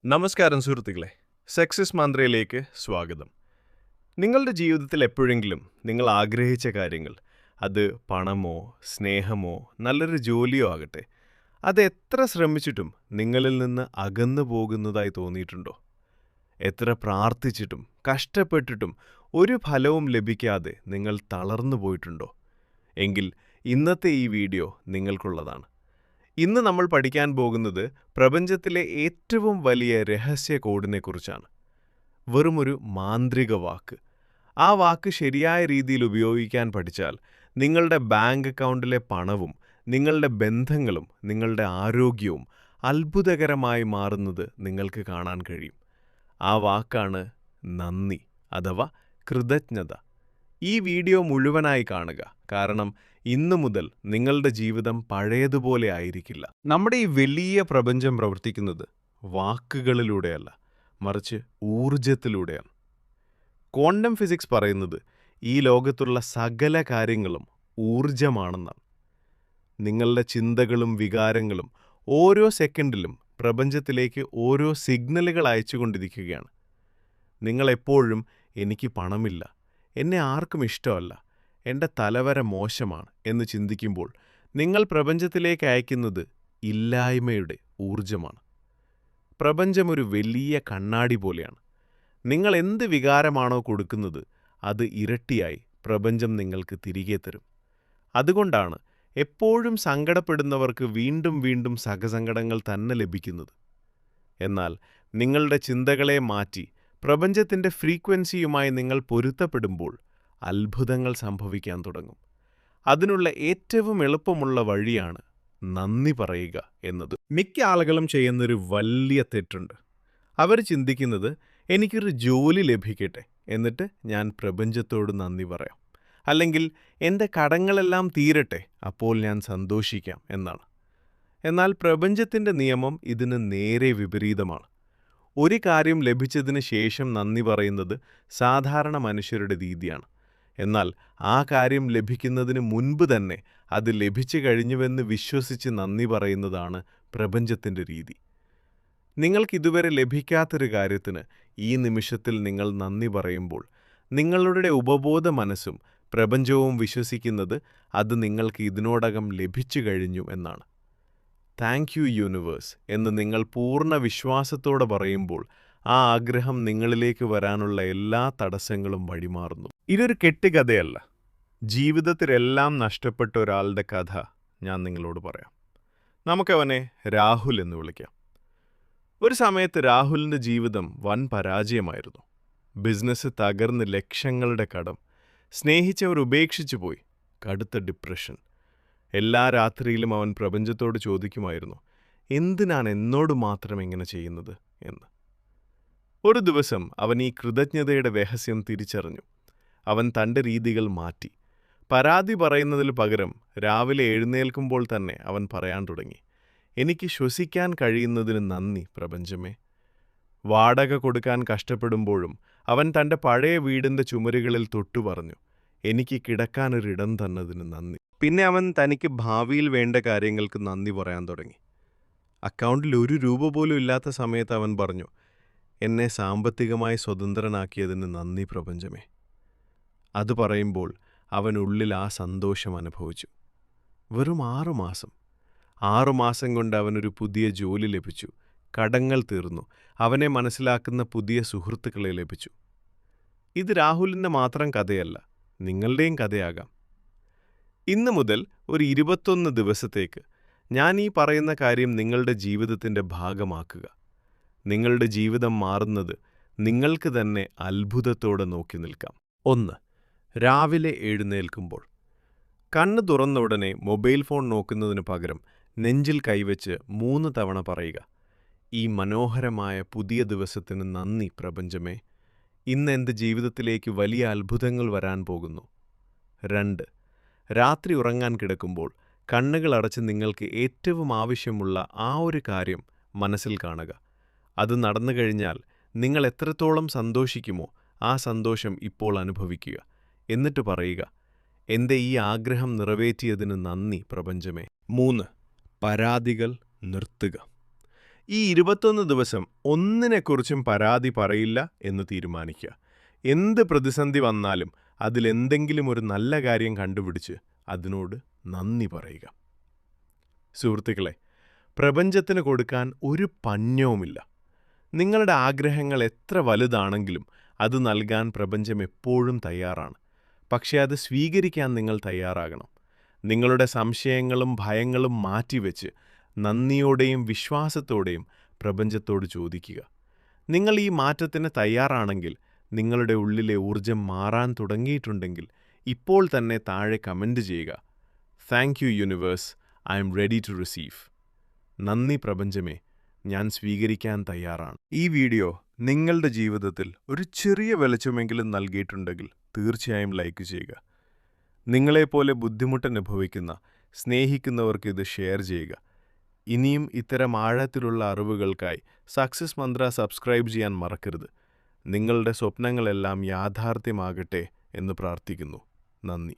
നമസ്കാരം സുഹൃത്തുക്കളെ, സക്സസ് മന്ത്രയിലേക്ക് സ്വാഗതം. നിങ്ങളുടെ ജീവിതത്തിൽ എപ്പോഴെങ്കിലും നിങ്ങൾ ആഗ്രഹിച്ച കാര്യങ്ങൾ, അത് പണമോ സ്നേഹമോ നല്ലൊരു ജോലിയോ ആകട്ടെ, അത് എത്ര ശ്രമിച്ചിട്ടും നിങ്ങളിൽ നിന്ന് അകന്നു പോകുന്നതായി തോന്നിയിട്ടുണ്ടോ? എത്ര പ്രാർത്ഥിച്ചിട്ടും കഷ്ടപ്പെട്ടിട്ടും ഒരു ഫലവും ലഭിക്കാതെ നിങ്ങൾ തളർന്നു പോയിട്ടുണ്ടോ? എങ്കിൽ ഇന്നത്തെ ഈ വീഡിയോ നിങ്ങൾക്കുള്ളതാണ്. ഇന്ന് നമ്മൾ പഠിക്കാൻ പോകുന്നത് പ്രപഞ്ചത്തിലെ ഏറ്റവും വലിയ രഹസ്യ കോഡിനെക്കുറിച്ചാണ്. വെറുമൊരു മാന്ത്രിക വാക്ക്. ആ വാക്ക് ശരിയായ രീതിയിൽ ഉപയോഗിക്കാൻ പഠിച്ചാൽ നിങ്ങളുടെ ബാങ്ക് അക്കൗണ്ടിലെ പണവും നിങ്ങളുടെ ബന്ധങ്ങളും നിങ്ങളുടെ ആരോഗ്യവും അത്ഭുതകരമായി മാറുന്നത് നിങ്ങൾക്ക് കാണാൻ കഴിയും. ആ വാക്കാണ് നന്ദി അഥവാ കൃതജ്ഞത. ഈ വീഡിയോ മുഴുവനായി കാണുക, കാരണം ഇന്നു മുതൽ നിങ്ങളുടെ ജീവിതം പഴയതുപോലെ ആയിരിക്കില്ല. നമ്മുടെ ഈ വലിയ പ്രപഞ്ചം പ്രവർത്തിക്കുന്നത് വാക്കുകളിലൂടെയല്ല, മറിച്ച് ഊർജത്തിലൂടെയാണ്. ക്വാണ്ടം ഫിസിക്സ് പറയുന്നത് ഈ ലോകത്തുള്ള സകല കാര്യങ്ങളും ഊർജമാണെന്നാണ്. നിങ്ങളുടെ ചിന്തകളും വികാരങ്ങളും ഓരോ സെക്കൻഡിലും പ്രപഞ്ചത്തിലേക്ക് ഓരോ സിഗ്നലുകൾ അയച്ചുകൊണ്ടിരിക്കുകയാണ്. നിങ്ങളെപ്പോഴും എനിക്ക് പണമില്ല, എന്നെ ആർക്കും ഇഷ്ടമല്ല, എൻ്റെ തലവര മോശമാണ് എന്ന് ചിന്തിക്കുമ്പോൾ നിങ്ങൾ പ്രപഞ്ചത്തിലേക്ക് അയക്കുന്നത് ഇല്ലായ്മയുടെ ഊർജമാണ്. പ്രപഞ്ചമൊരു വലിയ കണ്ണാടി പോലെയാണ്. നിങ്ങൾ എന്ത് വികാരമാണോ കൊടുക്കുന്നത് അത് ഇരട്ടിയായി പ്രപഞ്ചം നിങ്ങൾക്ക് തിരികെ തരും. അതുകൊണ്ടാണ് എപ്പോഴും സങ്കടപ്പെടുന്നവർക്ക് വീണ്ടും വീണ്ടും സഹസങ്കടങ്ങൾ തന്നെ ലഭിക്കുന്നത്. എന്നാൽ നിങ്ങളുടെ ചിന്തകളെ മാറ്റി പ്രപഞ്ചത്തിൻ്റെ ഫ്രീക്വൻസിയുമായി നിങ്ങൾ പൊരുത്തപ്പെടുമ്പോൾ അത്ഭുതങ്ങൾ സംഭവിക്കാൻ തുടങ്ങും. അതിനുള്ള ഏറ്റവും എളുപ്പമുള്ള വഴിയാണ് നന്ദി പറയുക എന്നത്. മിക്ക ആളുകളും ചെയ്യുന്നൊരു വലിയ തെറ്റുണ്ട്. അവർ ചിന്തിക്കുന്നത് എനിക്കൊരു ജോലി ലഭിക്കട്ടെ, എന്നിട്ട് ഞാൻ പ്രപഞ്ചത്തോട് നന്ദി പറയാം, അല്ലെങ്കിൽ എൻ്റെ കടങ്ങളെല്ലാം തീരട്ടെ, അപ്പോൾ ഞാൻ സന്തോഷിക്കാം എന്നാണ്. എന്നാൽ പ്രപഞ്ചത്തിൻ്റെ നിയമം ഇതിന് നേരെ വിപരീതമാണ്. ഒരു കാര്യം ലഭിച്ചതിന് ശേഷം നന്ദി പറയുന്നത് സാധാരണ മനുഷ്യരുടെ രീതിയാണ്. എന്നാൽ ആ കാര്യം ലഭിക്കുന്നതിന് മുൻപ് തന്നെ അത് ലഭിച്ചു കഴിഞ്ഞുവെന്ന് വിശ്വസിച്ച് നന്ദി പറയുന്നതാണ് പ്രപഞ്ചത്തിൻ്റെ രീതി. നിങ്ങൾക്കിതുവരെ ലഭിക്കാത്തൊരു കാര്യത്തിന് ഈ നിമിഷത്തിൽ നിങ്ങൾ നന്ദി പറയുമ്പോൾ നിങ്ങളുടെ ഉപബോധ മനസ്സും പ്രപഞ്ചവും വിശ്വസിക്കുന്നത് അത് നിങ്ങൾക്ക് ഇതിനോടകം ലഭിച്ചു കഴിഞ്ഞു എന്നാണ്. താങ്ക് യു യൂണിവേഴ്സ് എന്ന് നിങ്ങൾ പൂർണ്ണ വിശ്വാസത്തോടെ പറയുമ്പോൾ ആ ആഗ്രഹം നിങ്ങളിലേക്ക് വരാനുള്ള എല്ലാ തടസ്സങ്ങളും വഴിമാറുന്നു. ഇതൊരു കെട്ടുകഥയല്ല. ജീവിതത്തിലെല്ലാം നഷ്ടപ്പെട്ട ഒരാളുടെ കഥ ഞാൻ നിങ്ങളോട് പറയാം. നമുക്കവനെ രാഹുൽ എന്ന് വിളിക്കാം. ഒരു സമയത്ത് രാഹുലിൻ്റെ ജീവിതം വൻ പരാജയമായിരുന്നു. ബിസിനസ് തകർന്ന് ലക്ഷങ്ങളുടെ കടം, സ്നേഹിച്ചവർ ഉപേക്ഷിച്ചു പോയി, കടുത്ത ഡിപ്രഷൻ. എല്ലാ രാത്രിയിലും അവൻ പ്രപഞ്ചത്തോട് ചോദിക്കുമായിരുന്നു, എന്തിനാണ് എന്നോട് മാത്രം ഇങ്ങനെ ചെയ്യുന്നത് എന്ന്. ഒരു ദിവസം അവൻ ഈ കൃതജ്ഞതയുടെ രഹസ്യം തിരിച്ചറിഞ്ഞു. അവൻ തൻ്റെ രീതികൾ മാറ്റി. പരാതി പറയുന്നതിന് പകരം രാവിലെ എഴുന്നേൽക്കുമ്പോൾ തന്നെ അവൻ പറയാൻ തുടങ്ങി, എനിക്ക് ശ്വസിക്കാൻ കഴിയുന്നതിന് നന്ദി പ്രപഞ്ചമേ. വാടക കൊടുക്കാൻ കഷ്ടപ്പെടുമ്പോഴും അവൻ തൻ്റെ പഴയ വീടിൻ്റെ ചുമരുകളിൽ തൊട്ടു പറഞ്ഞു, എനിക്ക് കിടക്കാനൊരിടം തന്നതിന് നന്ദി. പിന്നെ അവൻ തനിക്ക് ഭാവിയിൽ വേണ്ട കാര്യങ്ങൾക്ക് നന്ദി പറയാൻ തുടങ്ങി. അക്കൗണ്ടിൽ ₹1 പോലും ഇല്ലാത്ത സമയത്ത് അവൻ പറഞ്ഞു, എന്നെ സാമ്പത്തികമായി സ്വതന്ത്രനാക്കിയതിന് നന്ദി പ്രപഞ്ചമേ. അത് പറയുമ്പോൾ അവൻ ഉള്ളിൽ ആ സന്തോഷം അനുഭവിച്ചു. വെറും 6 മാസം. 6 മാസം കൊണ്ട് അവനൊരു പുതിയ ജോലി ലഭിച്ചു, കടങ്ങൾ തീർന്നു, അവനെ മനസ്സിലാക്കുന്ന പുതിയ സുഹൃത്തുക്കളെ ലഭിച്ചു. ഇത് രാഹുലിൻ്റെ മാത്രം കഥയല്ല, നിങ്ങളുടെയും കഥയാകാം. ഇന്നു മുതൽ ഒരു 21 ദിവസത്തേക്ക് ഞാൻ ഈ പറയുന്ന കാര്യം നിങ്ങളുടെ ജീവിതത്തിൻ്റെ ഭാഗമാക്കുക. നിങ്ങളുടെ ജീവിതം മാറുന്നത് നിങ്ങൾക്ക് തന്നെ അത്ഭുതത്തോടെ നോക്കി നിൽക്കാം. 1. രാവിലെ എഴുന്നേൽക്കുമ്പോൾ. കണ്ണ് തുറന്ന ഉടനെ മൊബൈൽ ഫോൺ നോക്കുന്നതിന് പകരം നെഞ്ചിൽ കൈവച്ച് 3 തവണ പറയുക, ഈ മനോഹരമായ പുതിയ ദിവസത്തിന് നന്ദി പ്രപഞ്ചമേ. ഇന്ന് എൻ്റെ ജീവിതത്തിലേക്ക് വലിയ അത്ഭുതങ്ങൾ വരാൻ പോകുന്നു. 2. രാത്രി ഉറങ്ങാൻ കിടക്കുമ്പോൾ കണ്ണുകൾ അടച്ച് നിങ്ങൾക്ക് ഏറ്റവും ആവശ്യമുള്ള ആ ഒരു കാര്യം മനസ്സിൽ കാണുക. അത് നടന്നു കഴിഞ്ഞാൽ നിങ്ങൾ എത്രത്തോളം സന്തോഷിക്കുമോ ആ സന്തോഷം ഇപ്പോൾ അനുഭവിക്കുക. എന്നിട്ട് പറയുക, എൻ്റെ ഈ ആഗ്രഹം നിറവേറ്റിയതിന് നന്ദി പ്രപഞ്ചമേ. 3. പരാതികൾ നിർത്തുക. ഈ 21 ദിവസം ഒന്നിനെക്കുറിച്ചും പരാതി പറയില്ല എന്ന് തീരുമാനിക്കുക. എന്ത് പ്രതിസന്ധി വന്നാലും അതിലെന്തെങ്കിലും ഒരു നല്ല കാര്യം കണ്ടുപിടിച്ച് അതിനോട് നന്ദി പറയുക. സുഹൃത്തുക്കളെ, പ്രപഞ്ചത്തിന് കൊടുക്കാൻ ഒരു പഞ്ഞവുമില്ല. നിങ്ങളുടെ ആഗ്രഹങ്ങൾ എത്ര വലുതാണെങ്കിലും അത് നൽകാൻ പ്രപഞ്ചം എപ്പോഴും തയ്യാറാണ്. പക്ഷേ അത് സ്വീകരിക്കാൻ നിങ്ങൾ തയ്യാറാകണം. നിങ്ങളുടെ സംശയങ്ങളും ഭയങ്ങളും മാറ്റിവെച്ച് നന്ദിയോടെയും വിശ്വാസത്തോടെയും പ്രപഞ്ചത്തോട് ചോദിക്കുക. നിങ്ങൾ ഈ മാറ്റത്തിന് തയ്യാറാണെങ്കിൽ, നിങ്ങളുടെ ഉള്ളിലെ ഊർജം മാറാൻ തുടങ്ങിയിട്ടുണ്ടെങ്കിൽ ഇപ്പോൾ തന്നെ താഴെ കമൻറ്റ് ചെയ്യുക. Thank you universe, I am ready to receive. നന്ദി പ്രപഞ്ചമേ, ഞാൻ സ്വീകരിക്കാൻ തയ്യാറാണ്. ഈ വീഡിയോ നിങ്ങളുടെ ജീവിതത്തിൽ ഒരു ചെറിയ വെളിച്ചമെങ്കിലും നൽകിയിട്ടുണ്ടെങ്കിൽ തീർച്ചയായും ലൈക്ക് ചെയ്യുക. നിങ്ങളെപ്പോലെ ബുദ്ധിമുട്ടനുഭവിക്കുന്ന, സ്നേഹിക്കുന്നവർക്ക് ഇത് ഷെയർ ചെയ്യുക. ഇനിയും ഇത്തരം ആഴത്തിലുള്ള അറിവുകൾക്കായി സക്സസ് മന്ത്ര സബ്സ്ക്രൈബ് ചെയ്യാൻ മറക്കരുത്. നിങ്ങളുടെ സ്വപ്നങ്ങളെല്ലാം യാഥാർത്ഥ്യമാകട്ടെ എന്ന് പ്രാർത്ഥിക്കുന്നു. നന്ദി.